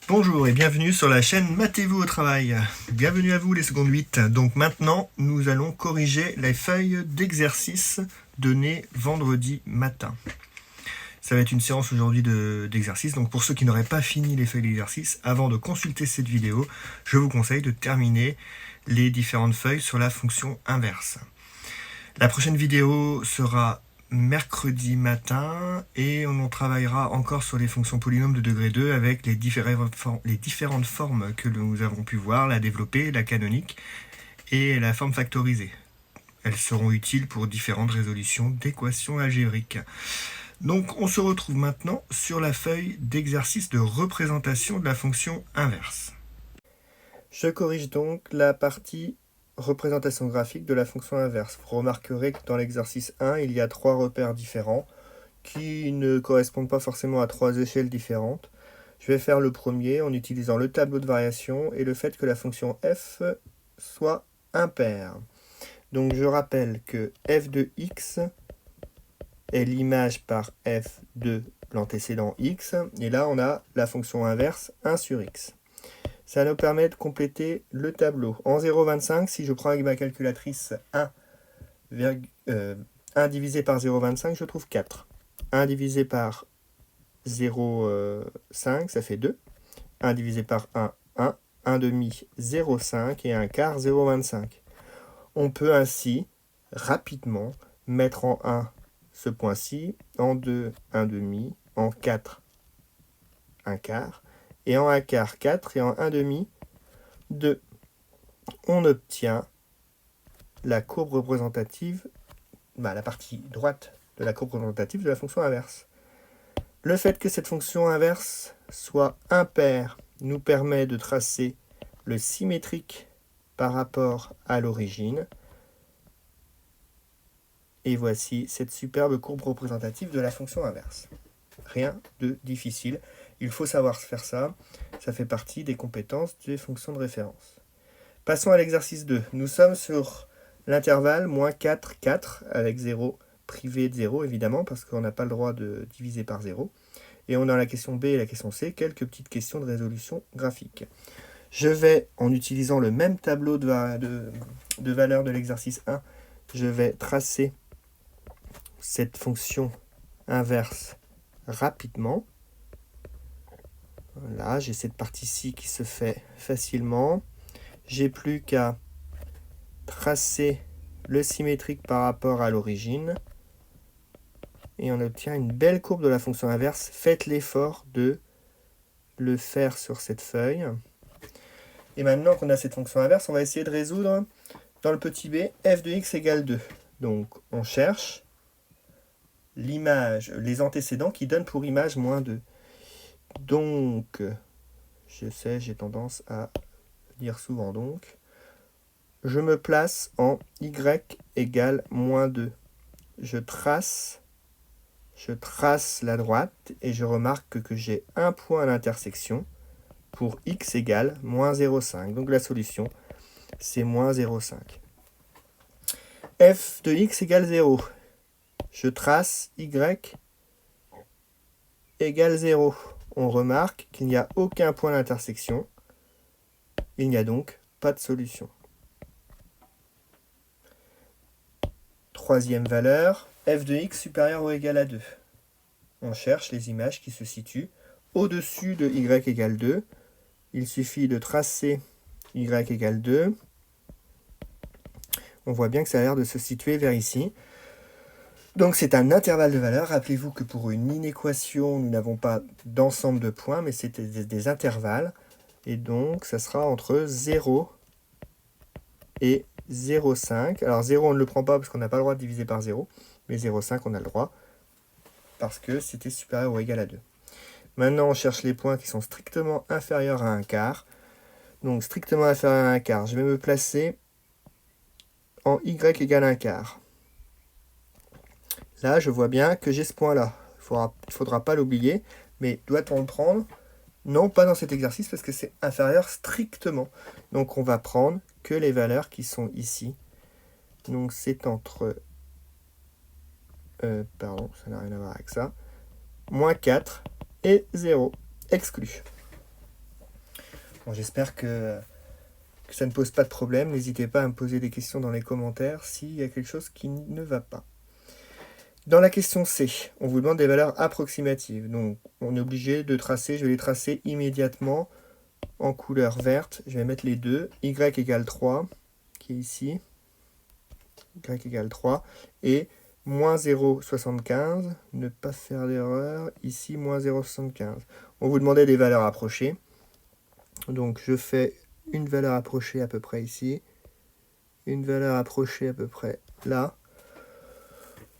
Bonjour et bienvenue sur la chaîne Matez-vous au travail. Bienvenue à vous les secondes 8. Donc maintenant, nous allons corriger les feuilles d'exercice données vendredi matin. Ça va être une séance aujourd'hui d'exercice. Donc pour ceux qui n'auraient pas fini les feuilles d'exercice, avant de consulter cette vidéo, je vous conseille de terminer les différentes feuilles sur la fonction inverse. La prochaine vidéo sera mercredi matin et on travaillera encore sur les fonctions polynômes de degré 2 avec les différentes formes que nous avons pu voir, la développée, la canonique et la forme factorisée. Elles seront utiles pour différentes résolutions d'équations algébriques. Donc on se retrouve maintenant sur la feuille d'exercice de représentation de la fonction inverse. Je corrige donc la partie représentation graphique de la fonction inverse. Vous remarquerez que dans l'exercice 1, il y a 3 repères différents qui ne correspondent pas forcément à 3 échelles différentes. Je vais faire le premier en utilisant le tableau de variation et le fait que la fonction f soit impaire. Donc je rappelle que f de x est l'image par f de l'antécédent x, et là on a la fonction inverse 1 sur x. Ça nous permet de compléter le tableau. En 0,25, si je prends avec ma calculatrice 1 divisé par 0,25, je trouve 4. 1 divisé par 0,5, ça fait 2. 1 divisé par 1, 1. 1 demi, 0,5 et 1 quart, 0,25. On peut ainsi rapidement mettre en 1 ce point-ci, en 2, 1 demi, en 4, 1 quart, et en 1 quart 4 et en 1 demi 2. On obtient la courbe représentative, la partie droite de la courbe représentative de la fonction inverse. Le fait que cette fonction inverse soit impaire nous permet de tracer le symétrique par rapport à l'origine. Et voici cette superbe courbe représentative de la fonction inverse. Rien de difficile. Il faut savoir faire ça. Ça fait partie des compétences des fonctions de référence. Passons à l'exercice 2. Nous sommes sur l'intervalle moins 4, 4, avec 0 privé de 0, évidemment, parce qu'on n'a pas le droit de diviser par 0. Et on a la question B et la question C, quelques petites questions de résolution graphique. Je vais, en utilisant le même tableau de valeur de l'exercice 1, je vais tracer cette fonction inverse rapidement. Voilà, j'ai cette partie-ci qui se fait facilement. J'ai plus qu'à tracer le symétrique par rapport à l'origine. Et on obtient une belle courbe de la fonction inverse. Faites l'effort de le faire sur cette feuille. Et maintenant qu'on a cette fonction inverse, on va essayer de résoudre dans le petit b, f de x égale 2. Donc on cherche l'image, les antécédents qui donnent pour image moins 2. Donc, je sais, j'ai tendance à dire souvent donc. Je me place en y égale moins 2. Je trace la droite et je remarque que j'ai un point à l'intersection pour x égale moins 0,5. Donc la solution, c'est moins 0,5. f de x égale 0. Je trace y égale 0. On remarque qu'il n'y a aucun point d'intersection. Il n'y a donc pas de solution. Troisième valeur, f de x supérieur ou égal à 2. On cherche les images qui se situent au-dessus de y égale 2. Il suffit de tracer y égale 2. On voit bien que ça a l'air de se situer vers ici. Donc c'est un intervalle de valeurs. Rappelez-vous que pour une inéquation, nous n'avons pas d'ensemble de points, mais c'est des intervalles. Et donc ça sera entre 0 et 0,5. Alors 0, on ne le prend pas parce qu'on n'a pas le droit de diviser par 0. Mais 0,5, on a le droit parce que c'était supérieur ou égal à 2. Maintenant, on cherche les points qui sont strictement inférieurs à 1 quart. Donc strictement inférieur à 1 quart. Je vais me placer en y égale 1 quart. Là, je vois bien que j'ai ce point-là. Il ne faudra pas l'oublier. Mais doit-on le prendre? Non, pas dans cet exercice parce que c'est inférieur strictement. Donc on va prendre que les valeurs qui sont ici. Donc c'est entre... pardon, ça n'a rien à voir avec ça. Moins 4 et 0. Exclu. Bon, j'espère que ça ne pose pas de problème. N'hésitez pas à me poser des questions dans les commentaires s'il y a quelque chose qui ne va pas. Dans la question C, on vous demande des valeurs approximatives. Donc, on est obligé de tracer, je vais les tracer immédiatement en couleur verte. Je vais mettre les deux. Y égale 3, qui est ici. Y égale 3. Et moins 0,75. Ne pas faire d'erreur. Ici, moins 0,75. On vous demandait des valeurs approchées. Donc, je fais une valeur approchée à peu près ici. Une valeur approchée à peu près là.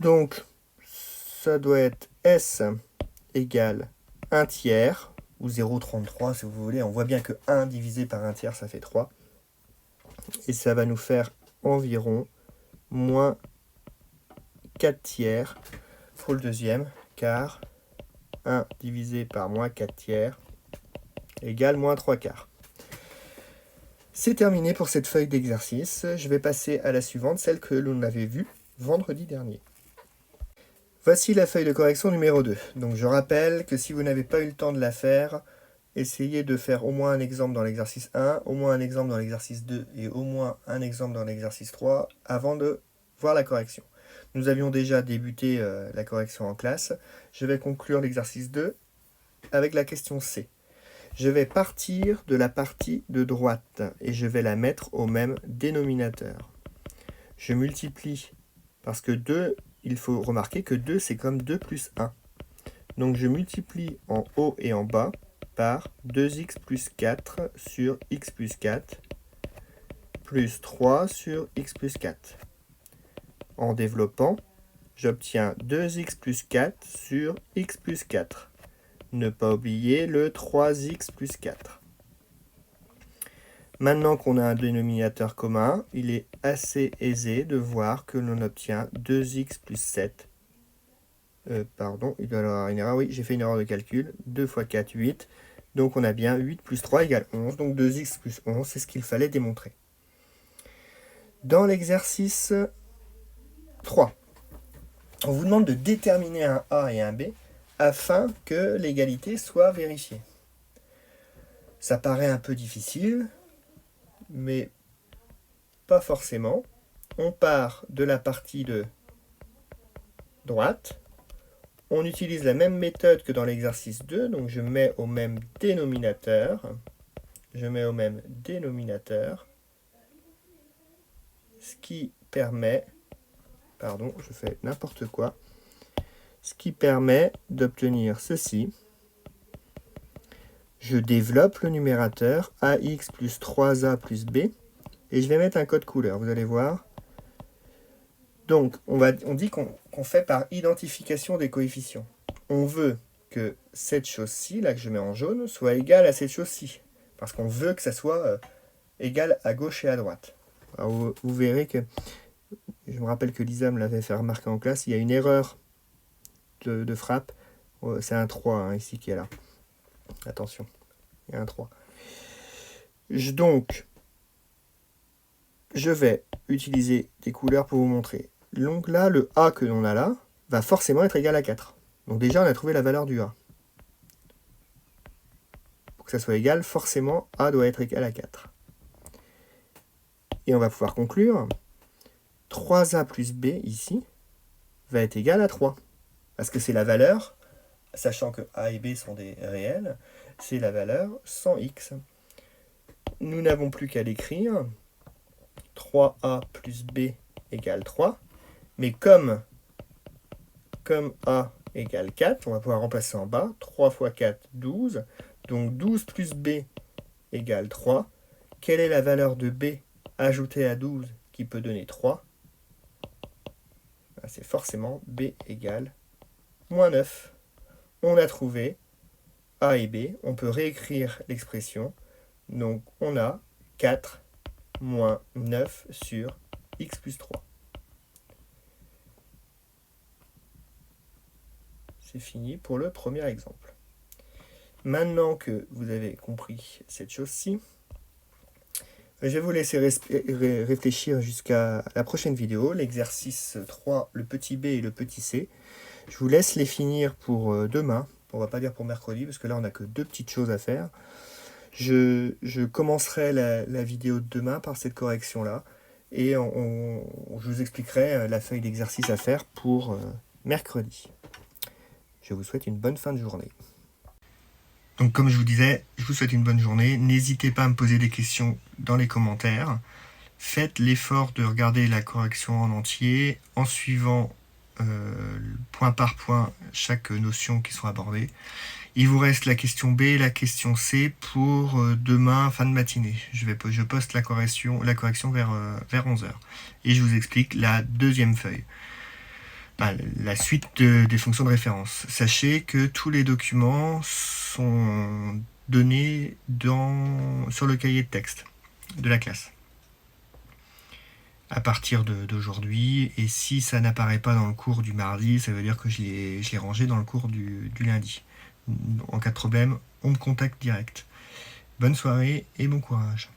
Donc, ça doit être S égale 1 tiers, ou 0,33 si vous voulez. On voit bien que 1 divisé par 1 tiers, ça fait 3. Et ça va nous faire environ moins 4 tiers pour le deuxième, car 1 divisé par moins 4 tiers égale moins 3 quarts. C'est terminé pour cette feuille d'exercice. Je vais passer à la suivante, celle que l'on avait vue vendredi dernier. Voici la feuille de correction numéro 2. Donc je rappelle que si vous n'avez pas eu le temps de la faire, essayez de faire au moins un exemple dans l'exercice 1, au moins un exemple dans l'exercice 2 et au moins un exemple dans l'exercice 3 avant de voir la correction. Nous avions déjà débuté la correction en classe. Je vais conclure l'exercice 2 avec la question C. Je vais partir de la partie de droite et je vais la mettre au même dénominateur. Je multiplie parce que 2, il faut remarquer que 2 c'est comme 2 plus 1. Donc je multiplie en haut et en bas par 2x plus 4 sur x plus 4 plus 3 sur x plus 4. En développant, j'obtiens 2x plus 4 sur x plus 4. Ne pas oublier le 3x plus 4. Maintenant qu'on a un dénominateur commun, il est assez aisé de voir que l'on obtient 2x plus 7. Pardon, il doit y avoir une erreur. Oui, j'ai fait une erreur de calcul. 2 fois 4, 8. Donc on a bien 8 plus 3 égale 11. Donc 2x plus 11, c'est ce qu'il fallait démontrer. Dans l'exercice 3, on vous demande de déterminer un A et un B afin que l'égalité soit vérifiée. Ça paraît un peu difficile, mais pas forcément. On part de la partie de droite. On utilise la même méthode que dans l'exercice 2, donc je mets au même dénominateur. Ce qui permet, pardon, je fais n'importe quoi, ce qui permet d'obtenir ceci. Je développe le numérateur ax plus 3a plus b et je vais mettre un code couleur, vous allez voir. Donc, on dit qu'on fait par identification des coefficients. On veut que cette chose-ci, là que je mets en jaune, soit égale à cette chose-ci. Parce qu'on veut que ça soit égal à gauche et à droite. Alors, vous verrez que, je me rappelle que Lisa me l'avait fait remarquer en classe, il y a une erreur de frappe. C'est un 3 hein, ici qui est là. Attention, il y a un 3. Donc, je vais utiliser des couleurs pour vous montrer. Donc là, le A que l'on a là va forcément être égal à 4. Donc déjà, on a trouvé la valeur du A. Pour que ça soit égal, forcément, A doit être égal à 4. Et on va pouvoir conclure. 3A plus B, ici, va être égal à 3. Parce que c'est la valeur, sachant que A et B sont des réels, c'est la valeur 100x. Nous n'avons plus qu'à l'écrire. 3A plus B égale 3. Mais comme A égale 4, on va pouvoir remplacer en bas. 3 fois 4, 12. Donc 12 plus B égale 3. Quelle est la valeur de B ajoutée à 12 qui peut donner 3? C'est forcément B égale moins 9. On a trouvé A et B. On peut réécrire l'expression. Donc on a 4 moins 9 sur x plus 3. C'est fini pour le premier exemple. Maintenant que vous avez compris cette chose-ci, je vais vous laisser réfléchir jusqu'à la prochaine vidéo, l'exercice 3, le petit b et le petit c. Je vous laisse les finir pour demain. On ne va pas dire pour mercredi, parce que là, on n'a que 2 petites choses à faire. Je commencerai la vidéo de demain par cette correction-là et je vous expliquerai la feuille d'exercice à faire pour mercredi. Je vous souhaite une bonne fin de journée. Donc comme je vous disais, je vous souhaite une bonne journée. N'hésitez pas à me poser des questions dans les commentaires. Faites l'effort de regarder la correction en entier en suivant point par point chaque notion qui sont abordées. Il vous reste la question B et la question C pour demain, fin de matinée. Je poste la correction vers 11h. Et je vous explique la deuxième feuille. La suite des fonctions de référence. Sachez que tous les documents sont donnés sur le cahier de texte de la classe à partir d'aujourd'hui, et si ça n'apparaît pas dans le cours du mardi, ça veut dire que je l'ai rangé dans le cours du lundi. En cas de problème, on me contacte direct. Bonne soirée et bon courage.